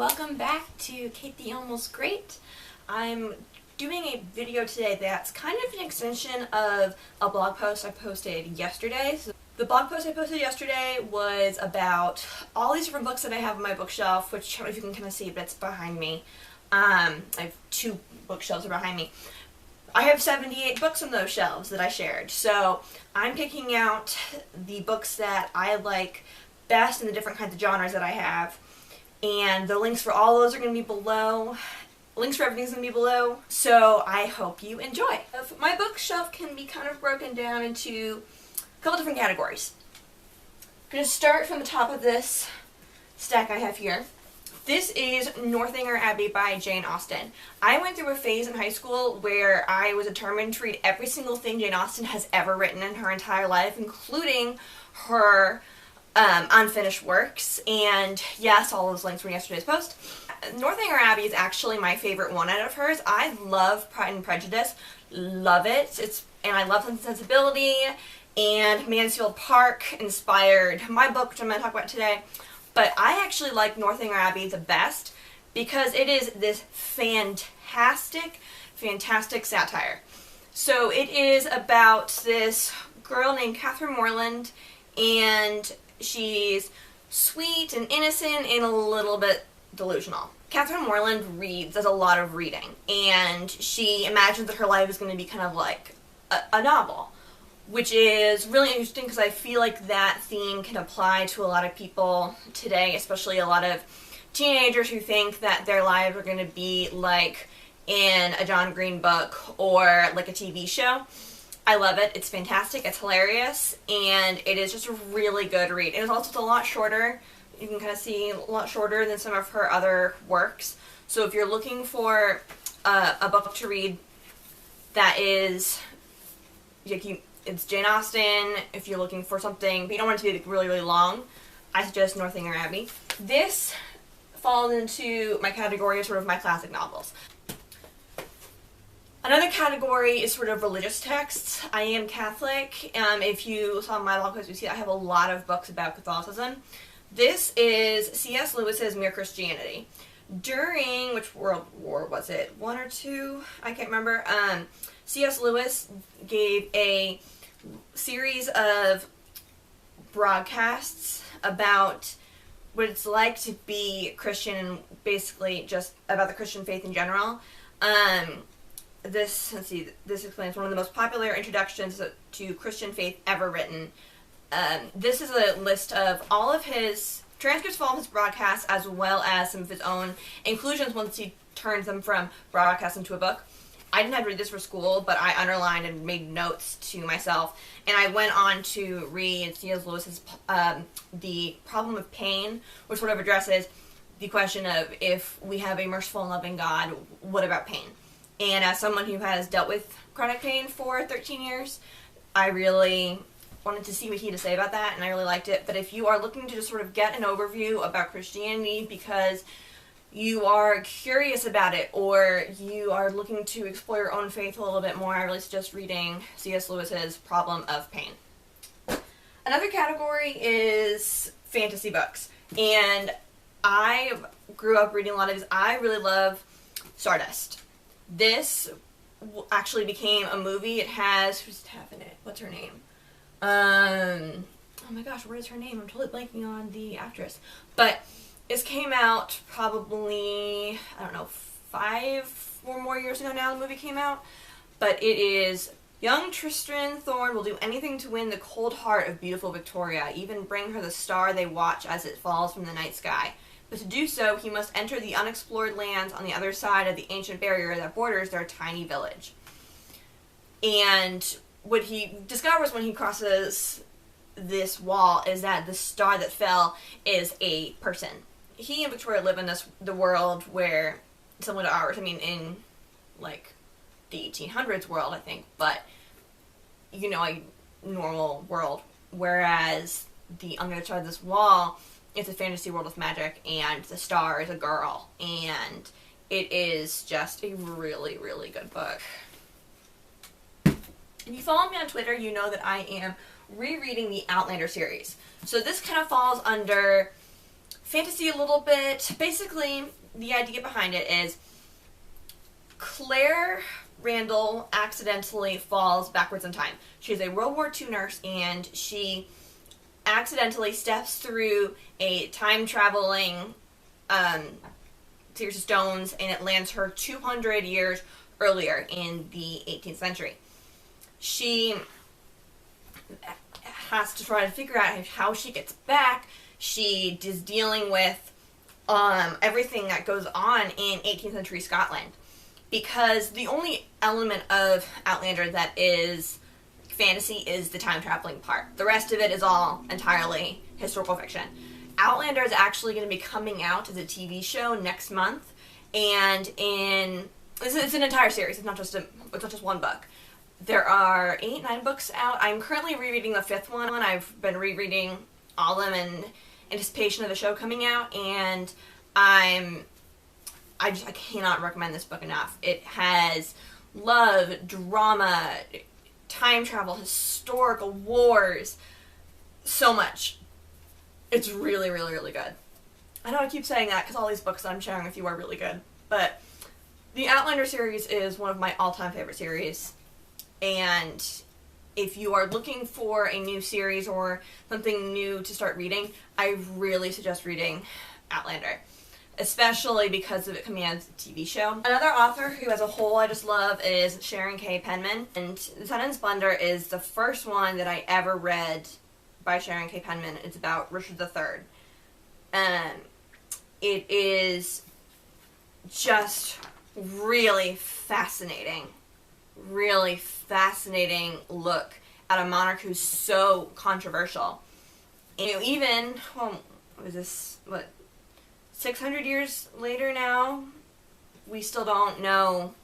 welcome back to Kate the Almost Great. I'm doing a video today that's kind of an extension of a blog post I posted yesterday. So the blog post I posted yesterday was about all these different books that I have on my bookshelf, which I don't know if you can kind of see, but it's behind me. I have two bookshelves behind me. I have 78 books on those shelves that I shared, so I'm picking out the books that I like best in the different kinds of genres that I have. And the links for all those are going to be below. Links for everything's going to be below. So I hope you enjoy. My bookshelf can be kind of broken down into a couple different categories. I'm going to start from the top of this stack I have here. This is Northanger Abbey by Jane Austen. I went through a phase in high school where I was determined to read every single thing Jane Austen has ever written in her entire life, including her unfinished works, and yes, all those links from yesterday's post. Northanger Abbey is actually my favorite one out of hers. I love Pride and Prejudice, love it. And I love Sense and Sensibility, and Mansfield Park inspired my book, which I'm going to talk about today. But I actually like Northanger Abbey the best because it is this fantastic satire. So it is about this girl named Catherine Morland, and she's sweet and innocent and a little bit delusional. Catherine Morland does a lot of reading, and she imagines that her life is going to be kind of like a novel, which is really interesting because I feel like that theme can apply to a lot of people today, especially a lot of teenagers who think that their lives are going to be like in a John Green book or like a TV show. I love it. It's fantastic. It's hilarious, and it is just a really good read. It is also a lot shorter. You can kind of see a lot shorter than some of her other works. So if you're looking for a book to read that is, it's Jane Austen. If you're looking for something, but you don't want it to be really, really long, I suggest Northanger Abbey. This falls into my category of sort of my classic novels. Another category is sort of religious texts. I am Catholic. If you saw my blog post, you see I have a lot of books about Catholicism. This is C.S. Lewis's Mere Christianity. During, which World War was it? One or two? I can't remember. C.S. Lewis gave a series of broadcasts about what it's like to be Christian and basically just about the Christian faith in general. This explains one of the most popular introductions to Christian faith ever written. This is a list of all of his transcripts of all of his broadcasts, as well as some of his own inclusions once he turns them from broadcast into a book. I didn't have to read this for school, but I underlined and made notes to myself, and I went on to read C.S. Lewis's The Problem of Pain, which sort of addresses the question of if we have a merciful and loving God, what about pain? And as someone who has dealt with chronic pain for 13 years, I really wanted to see what he had to say about that, and I really liked it. But if you are looking to just sort of get an overview about Christianity because you are curious about it, or you are looking to explore your own faith a little bit more, I really suggest reading C.S. Lewis's Problem of Pain. Another category is fantasy books, and I grew up reading a lot of these. I really love Stardust. This actually became a movie. It has, who's in it? What's her name? Oh my gosh, what is her name? I'm totally blanking on the actress. But this came out probably, I don't know, 5 or more years ago now the movie came out. But it is, young Tristan Thorne will do anything to win the cold heart of beautiful Victoria, even bring her the star they watch as it falls from the night sky. But to do so, he must enter the unexplored lands on the other side of the ancient barrier that borders their tiny village. And what he discovers when he crosses this wall is that the star that fell is a person. He and Victoria live in the world where, similar to ours, I mean, in, like, the 1800s world, I think, but, you know, a normal world. Whereas on the other side of this wall, it's a fantasy world with magic, and the star is a girl, and it is just a really, really good book. If you follow me on Twitter, you know that I am rereading the Outlander series. So this kind of falls under fantasy a little bit. Basically, the idea behind it is Claire Randall accidentally falls backwards in time. She's a World War II nurse, and she accidentally steps through a time-traveling series of stones, and it lands her 200 years earlier in the 18th century. She has to try to figure out how she gets back. She is dealing with everything that goes on in 18th century Scotland, because the only element of Outlander that is fantasy is the time traveling part. The rest of it is all entirely historical fiction. Outlander is actually going to be coming out as a TV show next month, and it's an entire series. It's not just one book. There are 8-9 books out. I'm currently rereading the 5th one. I've been rereading all of them in anticipation of the show coming out, and I cannot recommend this book enough. It has love, drama, time travel, historical wars, so much. It's really, really, really good. I know I keep saying that because all these books that I'm sharing with you are really good, but the Outlander series is one of my all-time favorite series, and if you are looking for a new series or something new to start reading, I really suggest reading Outlander, especially because of it coming out as a TV show. Another author who as a whole I just love is Sharon Penman, and Sunne and Splendour is the first one that I ever read by Sharon Penman. It's about Richard III. It is just really fascinating look at a monarch who's so controversial. And even, what was this, 600 years later now, we still don't know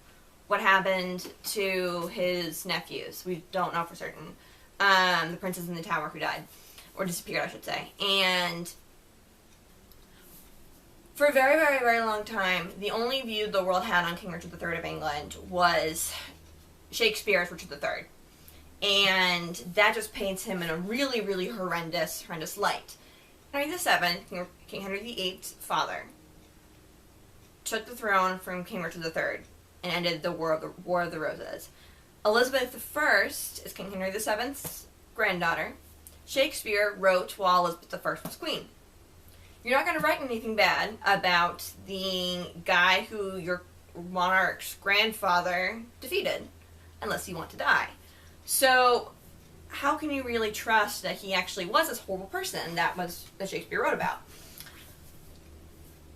what happened to his nephews. We don't know for certain. The princes in the tower who died, or disappeared, I should say. And for a very, very, very long time, the only view the world had on King Richard III of England was Shakespeare's Richard III. And that just paints him in a really, really horrendous light. Henry VII, King Henry VIII's father, took the throne from King Richard III and ended the War of the Roses. Elizabeth I is King Henry VII's granddaughter. Shakespeare wrote while Elizabeth I was queen. You're not going to write anything bad about the guy who your monarch's grandfather defeated, unless you want to die. So how can you really trust that he actually was this horrible person that Shakespeare wrote about?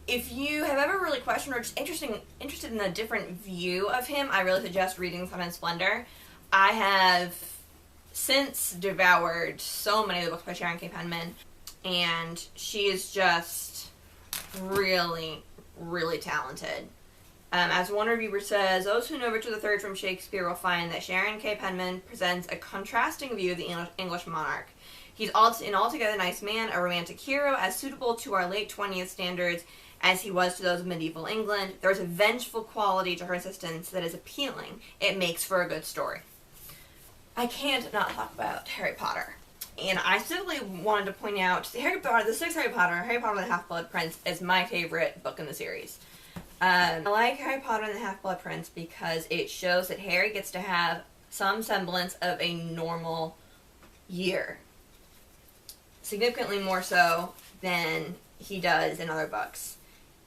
If you have ever really questioned or just interested in a different view of him, I really suggest reading Sunne and Splendour. I have since devoured so many of the books by Sharon Penman, and she is just really, really talented. As one reviewer says, those who know Richard III from Shakespeare will find that Sharon Penman presents a contrasting view of the English monarch. He's an altogether nice man, a romantic hero, as suitable to our late 20th standards as he was to those of medieval England. There's a vengeful quality to her existence that is appealing. It makes for a good story. I can't not talk about Harry Potter. And I simply wanted to point out the 6th Harry Potter and the Half-Blood Prince is my favorite book in the series. I like Harry Potter and the Half-Blood Prince because it shows that Harry gets to have some semblance of a normal year. Significantly more so than he does in other books.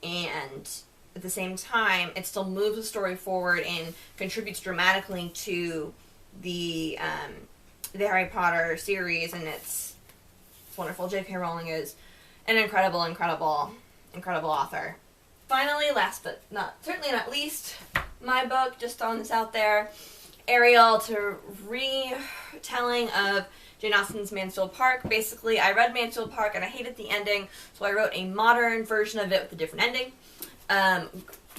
And at the same time, it still moves the story forward and contributes dramatically to the Harry Potter series, and it's wonderful. J.K. Rowling is an incredible author. Finally, last but certainly not least, my book, just throwing this out there, Ariel, to retelling of Jane Austen's Mansfield Park. Basically, I read Mansfield Park and I hated the ending, so I wrote a modern version of it with a different ending.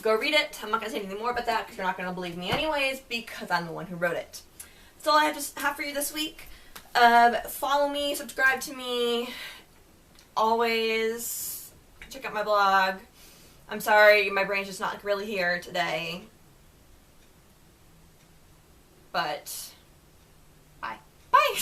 Go read it. I'm not going to say anything more about that because you're not going to believe me anyways, because I'm the one who wrote it. That's all I have for you this week. Follow me, subscribe to me, always check out my blog. I'm sorry, my brain's just not really here today. But, bye. Bye!